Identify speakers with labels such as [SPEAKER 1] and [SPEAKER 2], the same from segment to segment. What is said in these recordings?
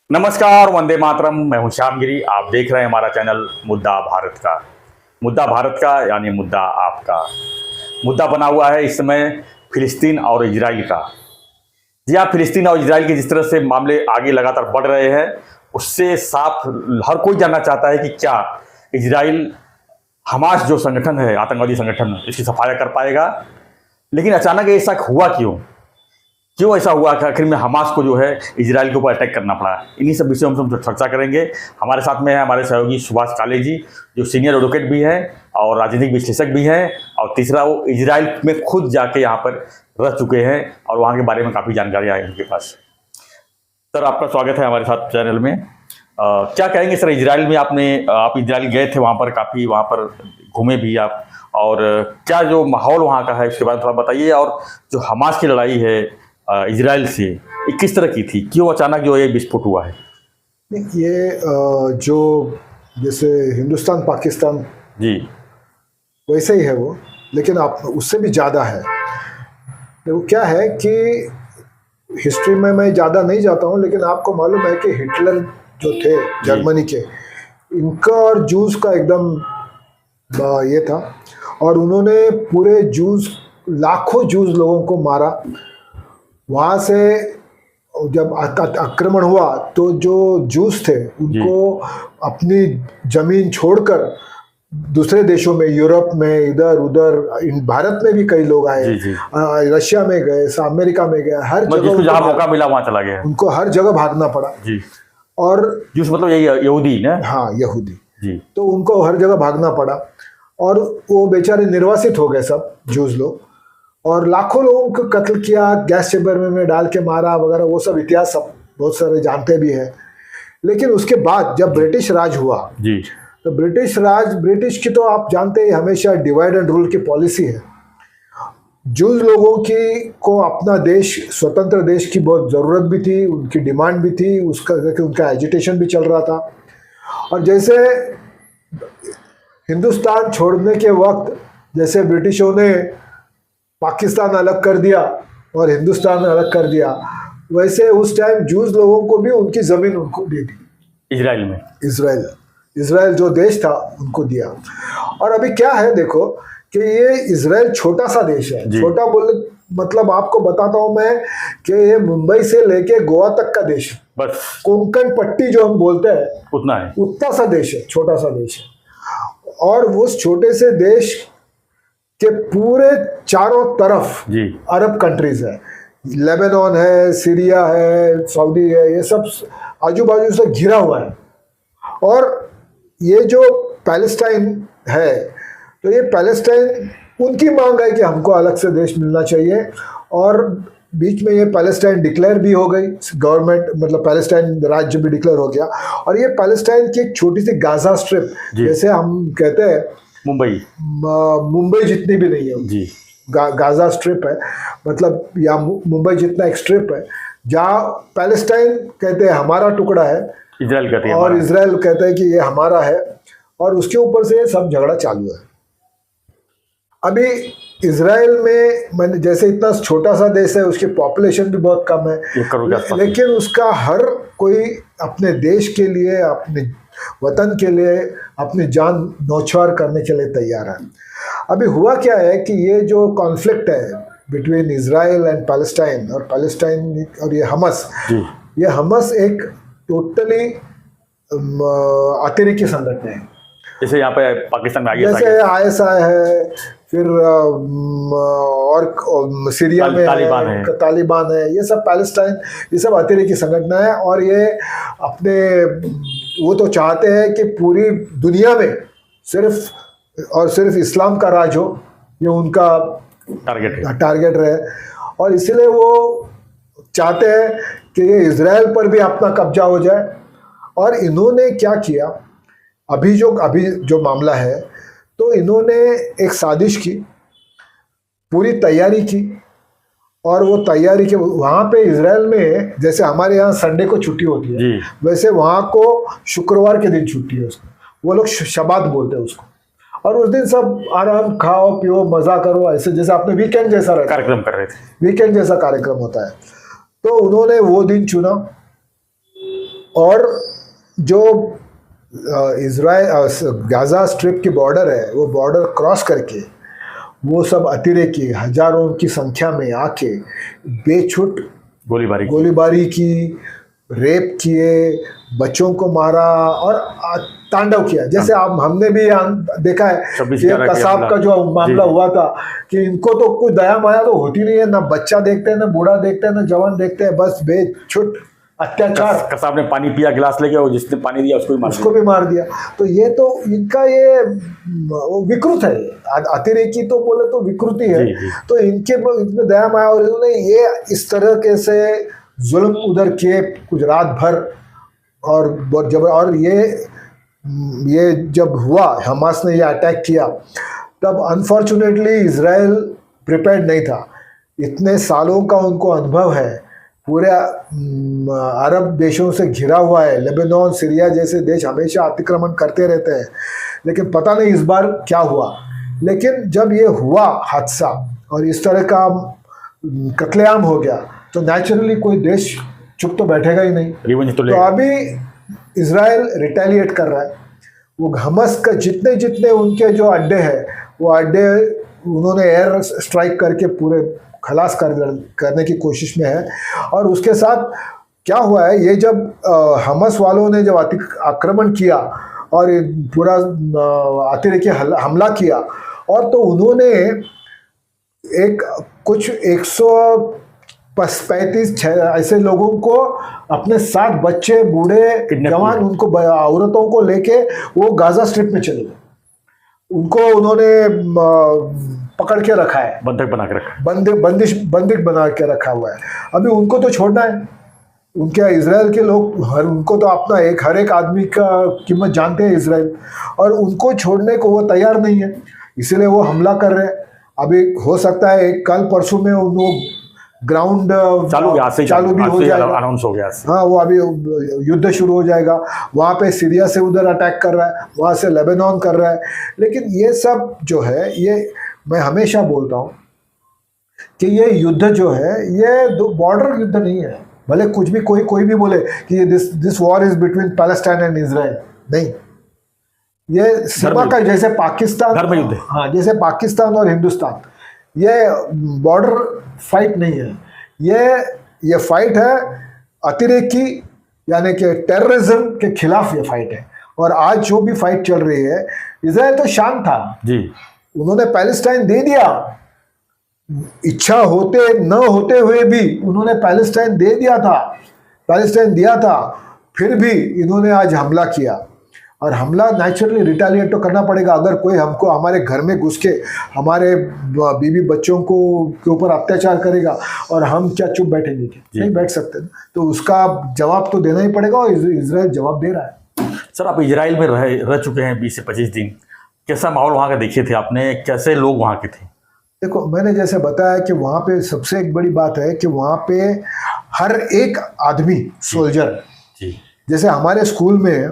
[SPEAKER 1] नमस्कार, वंदे मातरम। मैं हूं श्यामगिरी। आप देख रहे हैं हमारा चैनल मुद्दा भारत का। मुद्दा भारत का यानी मुद्दा आपका। मुद्दा बना हुआ है इस समय फिलिस्तीन और इजराइल का। जी हाँ, फिलिस्तीन और इजराइल के जिस तरह से मामले आगे लगातार बढ़ रहे हैं, उससे साफ हर कोई जानना चाहता है कि क्या इजराइल हमास जो संगठन है, आतंकवादी संगठन, इसकी सफाया कर पाएगा। लेकिन अचानक ऐसा हुआ क्यों ऐसा हुआ कि आखिर में हमास को जो है इजराइल के ऊपर अटैक करना पड़ा। इन्हीं सब विषयों में हम चर्चा करेंगे। हमारे साथ में है हमारे सहयोगी सुभाष काले जी, जो सीनियर एडवोकेट भी हैं और राजनीतिक विश्लेषक भी हैं, और तीसरा वो इजराइल में खुद जाके यहाँ पर रह चुके हैं और वहाँ के बारे में काफ़ी जानकारियाँ हैं उनके पास। सर, आपका स्वागत है हमारे साथ चैनल में। क्या कहेंगे सर, इजराइल में आप इजराइल गए थे, वहाँ पर काफ़ी वहाँ पर घूमे भी आप, और क्या जो माहौल वहाँ का है उसके बारे में थोड़ा बताइए। और जो हमास की लड़ाई है इजराइल से, ये किस तरह की थी, क्यों अचानक जो ये विस्फोट हुआ है?
[SPEAKER 2] ये जो जैसे हिंदुस्तान पाकिस्तान
[SPEAKER 1] जी
[SPEAKER 2] वैसे ही है वो, लेकिन आप उससे भी ज़्यादा है। तो क्या है कि हिस्ट्री में मैं ज़्यादा नहीं जाता हूँ, लेकिन आपको मालूम है कि हिटलर जो थे जर्मनी के, इनका और जूस का एकदम ये था, और उन्होंने पूरे जूस, लाखों जूस लोगों को मारा। वहाँ से जब आक्रमण हुआ तो जो जूस थे उनको अपनी जमीन छोड़कर दूसरे देशों में, यूरोप में, इधर उधर, भारत में भी कई लोग आए, रशिया में गए, अमेरिका में गए, हर जगह
[SPEAKER 1] जहाँ मौका मिला वहाँ चला गया।
[SPEAKER 2] उनको हर जगह भागना पड़ा जी। और
[SPEAKER 1] जूस मतलब यही यहूदी ना? हाँ,
[SPEAKER 2] यहूदी
[SPEAKER 1] जी।
[SPEAKER 2] तो उनको हर जगह भागना पड़ा और वो बेचारे निर्वासित हो गए सब जूस लोग, और लाखों लोगों को कत्ल किया, गैस चैम्बर में डाल के मारा वगैरह। वो सब इतिहास सब बहुत सारे जानते भी हैं। लेकिन उसके बाद जब ब्रिटिश राज हुआ
[SPEAKER 1] जी, तो
[SPEAKER 2] ब्रिटिश की तो आप जानते हैं हमेशा डिवाइड एंड रूल की पॉलिसी है। जूस लोगों की को अपना देश, स्वतंत्र देश की बहुत ज़रूरत भी थी, उनकी डिमांड भी थी, उनका एजिटेशन भी चल रहा था। और जैसे हिंदुस्तान छोड़ने के वक्त जैसे ब्रिटिशों ने पाकिस्तान अलग कर दिया और हिंदुस्तान अलग कर दिया, वैसे उस टाइम जूस लोगों को भी उनकी ज़मीन उनको दे दी।
[SPEAKER 1] इजराइल में
[SPEAKER 2] इजराइल जो देश था उनको दिया। और अभी क्या है देखो कि ये इजराइल छोटा सा देश है। छोटा बोले मतलब आपको बताता हूँ मैं कि ये मुंबई से लेके गोवा तक का देश है, बस कोंकण पट्टी जो हम बोलते हैं उतना सा देश है, छोटा सा देश है। और उस छोटे से देश के पूरे चारों तरफ अरब कंट्रीज है, लेबनान है, सीरिया है, सऊदी है, ये सब आजू बाजू से घिरा हुआ है। और ये जो पैलेस्टाइन है, तो ये पैलेस्टाइन उनकी मांग है कि हमको अलग से देश मिलना चाहिए। और बीच में ये पैलेस्टाइन डिक्लेयर भी हो गई, गवर्नमेंट मतलब पैलेस्टाइन राज्य भी डिक्लेयर हो गया। और ये पैलेस्टाइन की एक छोटी सी गाजा स्ट्रिप, जैसे हम कहते हैं मुंबई जितनी भी नहीं है जी, गाजा स्ट्रिप है, मतलब या मुंबई जितना एक स्ट्रिप है, जहाँ पैलेस्टाइन कहते हैं हमारा टुकड़ा है, इजराइल कहते हैं, और इजराइल कहते हैं कि ये हमारा है। और उसके ऊपर से सब झगड़ा चालू है। अभी इजराइल में मैंने जैसे इतना छोटा सा देश है, उसकी पॉपुलेशन भी बहुत कम है, लेकिन उसका हर कोई अपने देश के लिए, अपने वतन के लिए अपनी जान नौछावर करने के लिए तैयार है। अभी हुआ क्या है कि ये जो कॉन्फ्लिक्ट है बिटवीन इजराइल एंड पैलेस्टाइन, और पैलेस्टाइन और ये हमस एक टोटली अतिरेकी संगठन है। जैसे यहाँ पे पाकिस्तान में जैसे ISI है, फिर और सीरिया में तालिबान है, ये सब पैलेस्टाइन, ये सब अतिरेकी संगठन है। और ये अपने वो तो चाहते हैं कि पूरी दुनिया में सिर्फ और सिर्फ इस्लाम का राज हो, ये उनका टारगेट रहे। और इसलिए वो चाहते हैं कि ये इजराइल पर भी अपना कब्जा हो जाए। और इन्होंने क्या किया, अभी जो मामला है, तो इन्होंने एक साजिश की, पूरी तैयारी की। और वो तैयारी के वहाँ पे इजराइल में जैसे हमारे यहाँ संडे को छुट्टी होती है, वैसे वहाँ को शुक्रवार के दिन छुट्टी है उसको, वो लोग शबात बोलते हैं उसको। और उस दिन सब आराम, खाओ पियो, मजा करो, ऐसे जैसे आपने वीकेंड जैसा कार्यक्रम कर रहे थे, वीकेंड जैसा कार्यक्रम होता है। तो उन्होंने वो दिन चुना और जो इजराइल गाजा स्ट्रिप की बॉर्डर है, वो बॉर्डर क्रॉस करके वो सब अतिरेकी हजारों की संख्या में आके बेछूट गोलीबारी की, रेप किए, बच्चों को मारा और तांडव किया। जैसे आप हमने भी देखा है कि कसाब का जो मामला हुआ था कि इनको तो कोई दया माया तो होती नहीं है, ना बच्चा देखते हैं, ना बूढ़ा देखते हैं, ना जवान देखते हैं, बस बेछूट अत्याचार।
[SPEAKER 1] कसाब ने पानी पिया गिलास लेके, और जिसने पानी दिया उसको भी मार दिया।
[SPEAKER 2] तो ये तो इनका ये विकृत है, अतिरेकी तो बोले तो विकृति है। तो इनमें दया माया, और इन्होंने ये इस तरह के से जुल्म उधर किए कुछ रात भर, और ये जब हुआ, हमास ने ये अटैक किया, तब अनफॉर्चुनेटली इजराइल प्रिपेयर्ड नहीं था। इतने सालों का उनको अनुभव है, पूरे अरब देशों से घिरा हुआ है, लेबनान, सीरिया जैसे देश हमेशा अतिक्रमण करते रहते हैं, लेकिन पता नहीं इस बार क्या हुआ। लेकिन जब ये हुआ हादसा और इस तरह का कत्लेआम हो गया, तो नेचुरली कोई देश चुप तो बैठेगा ही नहीं। तो अभी इजराइल रिटेलिएट कर रहा है। वो हमास का जितने उनके जो अड्डे हैं, वो अड्डे उन्होंने एयर स्ट्राइक करके पूरे खलास करने की कोशिश में है। और उसके साथ क्या हुआ है, ये जब हमास वालों ने जब आक्रमण किया और पूरा अतिरेकी हमला किया, और तो उन्होंने कुछ 135 ऐसे लोगों को अपने साथ, बच्चे, बूढ़े, जवान, उनको औरतों को लेके वो गाजा स्ट्रिप में चले गए। उनको उन्होंने पकड़ के रखा है,
[SPEAKER 1] बंधक बना के रखा है,
[SPEAKER 2] बंदिश बना के रखा हुआ है। अभी उनको तो छोड़ना है। उनके इजराइल के लोग उनको तो अपना हर एक आदमी का कीमत जानते हैं इजराइल, और उनको छोड़ने को वो तैयार नहीं है, इसीलिए वो हमला कर रहे हैं। अभी हो सकता है कल परसों में वो ग्राउंड चालू भी हो जाएगा,
[SPEAKER 1] अनाउंस हो गया।
[SPEAKER 2] हाँ, वो अभी युद्ध शुरू हो जाएगा। वहाँ पे सीरिया से उधर अटैक कर रहा है, वहाँ से लेबनान कर रहा है। लेकिन ये सब जो है, ये मैं हमेशा बोलता हूँ कि ये युद्ध जो है, ये बॉर्डर युद्ध नहीं है। भले कुछ भी कोई भी बोले कि ये this war is between Palestine and Israel, नहीं, ये सीमा का, जैसे पाकिस्तान, हाँ, जैसे पाकिस्तान और हिंदुस्तान, ये बॉर्डर फाइट नहीं है। ये फाइट है अतिरेकी यानी कि टेररिज्म के खिलाफ ये फाइट है। और आज जो भी फाइट चल रही है, इजराइल तो शांत था
[SPEAKER 1] जी, उन्होंने
[SPEAKER 2] पैलेस्टाइन दे दिया, इच्छा होते न होते हुए भी उन्होंने पैलेस्टाइन दे दिया था, पैलेस्टाइन दिया था, फिर भी इन्होंने आज हमला किया। और हमला नेचुरली रिटेलिएट तो करना पड़ेगा। अगर कोई हमको हमारे घर में घुस के हमारे बीवी बच्चों को के ऊपर अत्याचार करेगा और हम क्या चुप बैठेंगे? नहीं बैठ सकते। तो उसका जवाब तो देना ही पड़ेगा, और इजराइल जवाब दे रहा है।
[SPEAKER 1] सर, आप इजराइल में रह चुके हैं 20 से 25 दिन, कैसा माहौल वहाँ का देखे थे आपने? कैसे लोग वहाँ के थे?
[SPEAKER 2] देखो, मैंने जैसे बताया कि वहाँ पे सबसे एक बड़ी बात है कि वहाँ पे हर एक आदमी सोल्जर, जैसे हमारे स्कूल में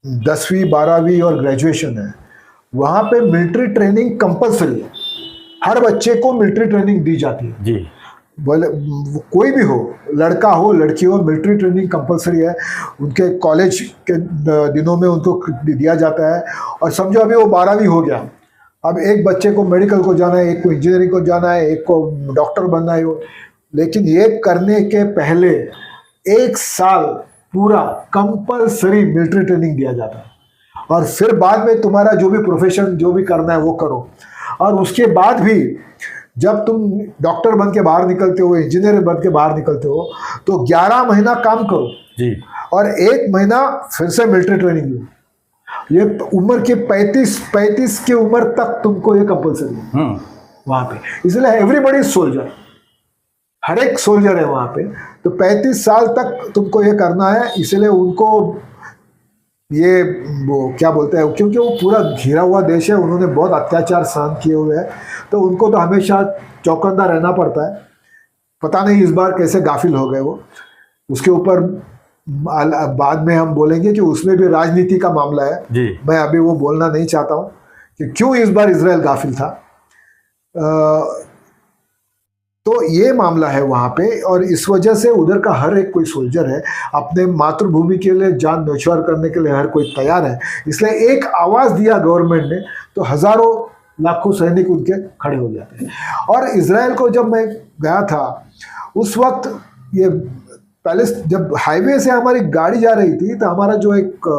[SPEAKER 2] 10वीं 12वीं और ग्रेजुएशन है, वहाँ पे मिलिट्री ट्रेनिंग कंपलसरी है। हर बच्चे को मिलिट्री ट्रेनिंग दी जाती है जी, बोले कोई भी हो, लड़का हो लड़की हो, मिलिट्री ट्रेनिंग कंपलसरी है। उनके कॉलेज के दिनों में उनको दिया जाता है। और समझो अभी वो 12वीं हो गया, अब एक बच्चे को मेडिकल को जाना है, एक को इंजीनियरिंग को जाना है, एक को डॉक्टर बनना है। लेकिन ये करने के पहले 1 साल पूरा कंपलसरी मिलिट्री ट्रेनिंग दिया जाता है। और फिर बाद में तुम्हारा जो भी प्रोफेशन जो भी करना है वो करो। और उसके बाद भी जब तुम डॉक्टर बन के बाहर निकलते हो, इंजीनियर बन के बाहर निकलते हो, तो 11 महीना काम करो जी, और 1 महीना फिर से मिलिट्री ट्रेनिंग लो। ये उम्र के 35 की उम्र तक तुमको ये कंपलसरी है वहां पे। इसलिए एवरीबॉडी सोल्जर, हर एक सोल्जर है वहां पे। तो 35 साल तक तुमको ये करना है। इसलिए उनको ये वो क्या बोलते हैं, क्योंकि वो पूरा घिरा हुआ देश है, उन्होंने बहुत अत्याचार सहन किए हुए हैं, तो उनको तो हमेशा चौकन्ना रहना पड़ता है। पता नहीं इस बार कैसे गाफिल हो गए वो। उसके ऊपर बाद में हम बोलेंगे कि उसमें भी राजनीति का मामला है जी। मैं अभी वो बोलना नहीं चाहता हूँ कि क्यों इस बार इजराइल गाफिल था। तो ये मामला है वहाँ पे, और इस वजह से उधर का हर एक कोई सोल्जर है अपने मातृभूमि के लिए जान न्यौछावर करने के लिए हर कोई तैयार है। इसलिए एक आवाज़ दिया गवर्नमेंट ने तो हज़ारों लाखों सैनिक उनके खड़े हो जाते हैं। और इजराइल को जब मैं गया था उस वक्त ये पहले जब हाईवे से हमारी गाड़ी जा रही थी तो हमारा जो एक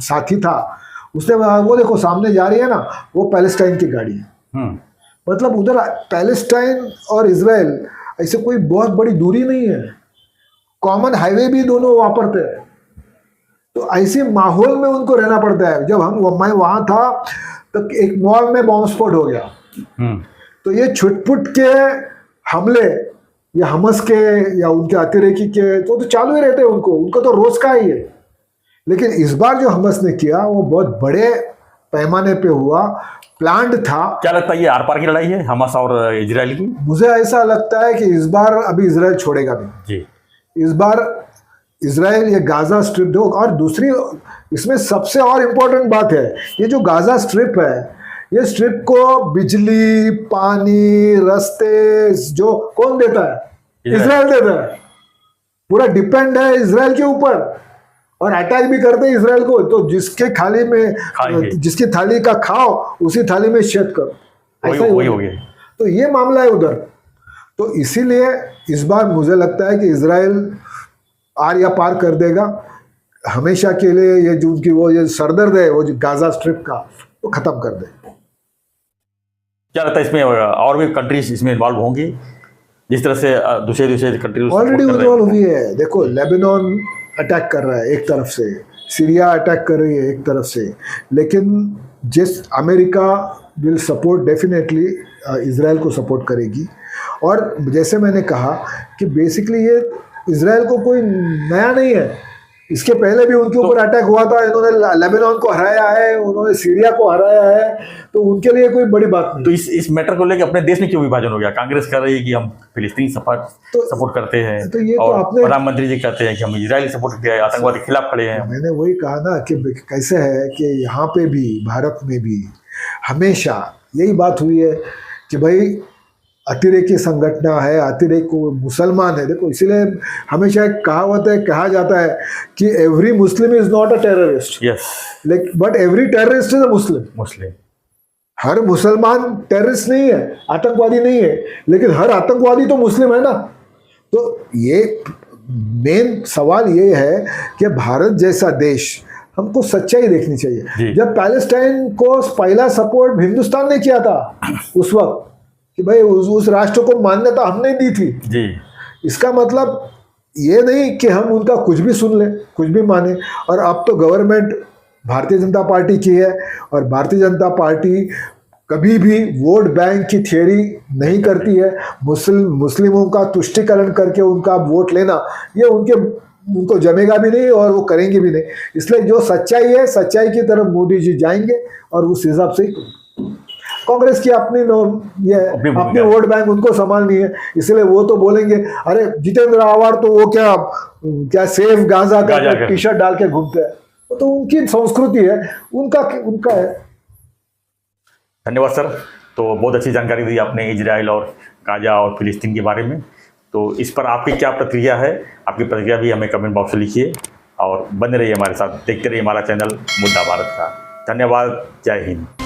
[SPEAKER 2] साथी था उसने वो देखो सामने जा रही है ना, वो पैलेस्टाइन की गाड़ी है। मतलब उधर पैलेस्टाइन और इजराइल ऐसे कोई बहुत बड़ी दूरी नहीं है, कॉमन हाईवे भी दोनों वापरते हैं। तो ऐसे माहौल में उनको रहना पड़ता है। जब मैं वहाँ था तो एक मॉल में बॉम्ब स्फोट हो गया, तो ये छुटपुट के हमले या हमस के या उनके अतिरेकी के तो चालू ही रहते हैं, उनको तो रोज का ही है। लेकिन इस बार जो हमस ने किया वो बहुत बड़े पैमाने पे हुआ, प्लान्ड था।
[SPEAKER 1] क्या लगता है ये आर पार की लड़ाई है हमास और इजराइल की?
[SPEAKER 2] मुझे ऐसा लगता है कि इस बार अभी इजराइल छोड़ेगा नहीं
[SPEAKER 1] जी।
[SPEAKER 2] इस बार इजराइल ये गाजा स्ट्रिप दो। और दूसरी इसमें सबसे और इम्पोर्टेंट बात है, ये जो गाजा स्ट्रिप है, ये स्ट्रिप को बिजली, पानी, रास्ते जो कौन देता है? इजराइल देता है। पूरा डिपेंड है इजराइल के ऊपर, और अटैक भी करते हैं इजराइल को। तो जिसके थाली में जिसकी थाली का खाओ उसी थाली में शेद करो, ऐसा ही हो गया। तो ये मामला है उधर। तो इसीलिए इस बार मुझे लगता है कि इजराइल आर या पार कर देगा हमेशा के लिए। ये जो उनकी वो ये सरदर्द है वो जो गाजा स्ट्रिप का, वो खत्म कर दे।
[SPEAKER 1] क्या लगता है इसमें और भी कंट्रीज इसमें इन्वॉल्व होंगी, जिस तरह से दूसरे कंट्रीज
[SPEAKER 2] ऑलरेडी इन्वॉल्व हुई है? देखो लेबनान अटैक कर रहा है एक तरफ से, सीरिया अटैक कर रही है एक तरफ से, लेकिन जिस America will support definitely Israel को सपोर्ट करेगी। और जैसे मैंने कहा कि बेसिकली ये इजराइल को कोई नया नहीं है, इसके पहले भी उनके ऊपर अटैक हुआ था, इन्होंने लेबनान को हराया है, उन्होंने सीरिया को हराया है, तो उनके लिए कोई बड़ी बात नहीं।
[SPEAKER 1] तो इस मैटर को लेकर अपने देश में क्यों विभाजन हो गया? कांग्रेस कह रही है कि हम फिलिस्तीन सपोर्ट करते हैं,
[SPEAKER 2] तो ये
[SPEAKER 1] और
[SPEAKER 2] तो आपने
[SPEAKER 1] प्रधानमंत्री जी कहते हैं कि हम इजराइल सपोर्ट करते हैं, आतंकवाद के खिलाफ खड़े हैं।
[SPEAKER 2] मैंने वही कहा ना कि कैसे है कि यहाँ पे भी भारत में भी हमेशा यही बात हुई है कि भाई अतिरेकी संगठन है, अतिरेक मुसलमान है। देखो इसीलिए हमेशा एक कहावत है, कहा जाता है कि every Muslim is not a terrorist,
[SPEAKER 1] yes,
[SPEAKER 2] but every terrorist is a Muslim. हर मुसलमान टेररिस्ट नहीं है, आतंकवादी नहीं है, लेकिन हर आतंकवादी तो मुस्लिम है ना। तो ये मेन सवाल ये है कि भारत जैसा देश, हमको सच्चाई देखनी चाहिए। जब पैलेस्टाइन को पहला सपोर्ट हिंदुस्तान ने किया था उस वक्त कि भाई उस राष्ट्र को मान्यता हमने दी थी जी। इसका मतलब ये नहीं कि हम उनका कुछ भी सुन लें, कुछ भी माने। और अब तो गवर्नमेंट भारतीय जनता पार्टी की है, और भारतीय जनता पार्टी कभी भी वोट बैंक की थियरी नहीं करती है। मुस्लिमों का तुष्टिकरण करके उनका वोट लेना, ये उनको जमेगा भी नहीं और वो करेंगे भी नहीं। इसलिए जो सच्चाई है, सच्चाई की तरफ मोदी जी जाएंगे, और उस हिसाब से कांग्रेस की अपनी वोट बैंक उनको संभालनी है। इसलिए वो तो बोलेंगे, अरे जितेंद्र आवाड़ तो वो क्या सेफ गांजा का टी शर्ट डाल के घूमते हैं, वो तो उनकी संस्कृति है, उनका है।
[SPEAKER 1] धन्यवाद सर। तो बहुत अच्छी जानकारी दी आपने इजराइल और गाजा और फिलिस्तीन के बारे में। तो इस पर आपकी क्या प्रतिक्रिया है? आपकी प्रतिक्रिया भी हमें कमेंट बॉक्स में लिखिए, और बने रहिए हमारे साथ, देखते रहिए हमारा चैनल मुद्दा भारत का। धन्यवाद। जय हिंद।